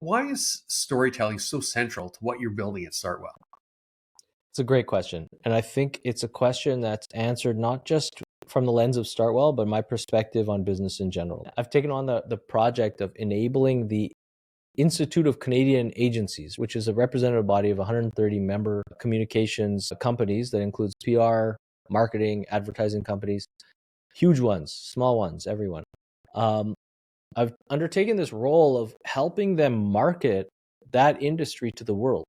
Why is storytelling so central to what you're building at StartWell? It's a great question. And I think it's a question that's answered not just from the lens of Startwell, but my perspective on business in general. I've taken on the project of enabling the Institute of Canadian Agencies, which is a representative body of 130 member communications companies that includes PR, marketing, advertising companies, huge ones, small ones, everyone. I've undertaken this role of helping them market that industry to the world.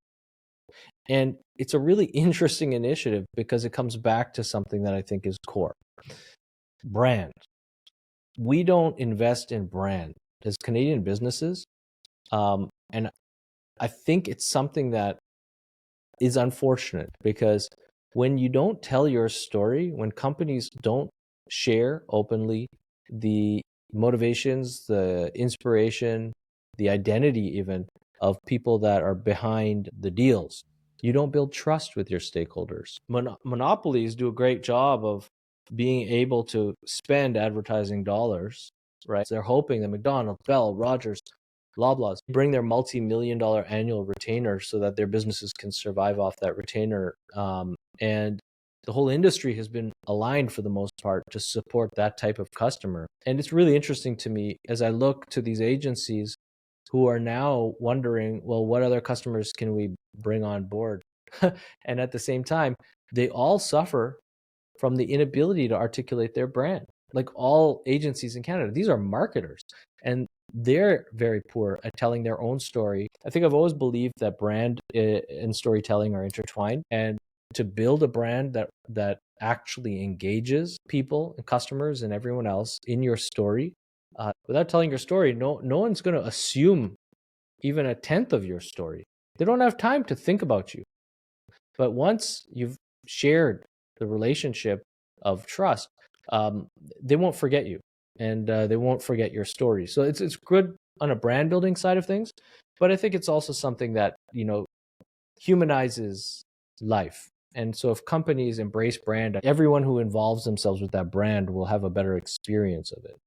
And it's a really interesting initiative because it comes back to something that I think is core. Brand. We don't invest in brand as Canadian businesses. And I think it's something that is unfortunate because when you don't tell your story, when companies don't share openly the motivations, the inspiration, the identity even of people that are behind the deals, you don't build trust with your stakeholders. Monopolies do a great job of being able to spend advertising dollars, right? They're hoping that McDonald's, Bell, Rogers, Loblaws bring their multi-million-dollar annual retainer so that their businesses can survive off that retainer. And the whole industry has been aligned for the most part to support that type of customer. And it's really interesting to me as I look to these agencies who are now wondering, well, what other customers can we bring on board? And at the same time, they all suffer from the inability to articulate their brand. Like all agencies in Canada, these are marketers and they're very poor at telling their own story. I think I've always believed that brand and storytelling are intertwined, and to build a brand that actually engages people and customers and everyone else in your story, without telling your story, no one's going to assume even a tenth of your story. They don't have time to think about you. But once you've shared the relationship of trust, they won't forget you, and they won't forget your story. So it's good on a brand building side of things, but I think it's also something that humanizes life. And so if companies embrace brand, everyone who involves themselves with that brand will have a better experience of it.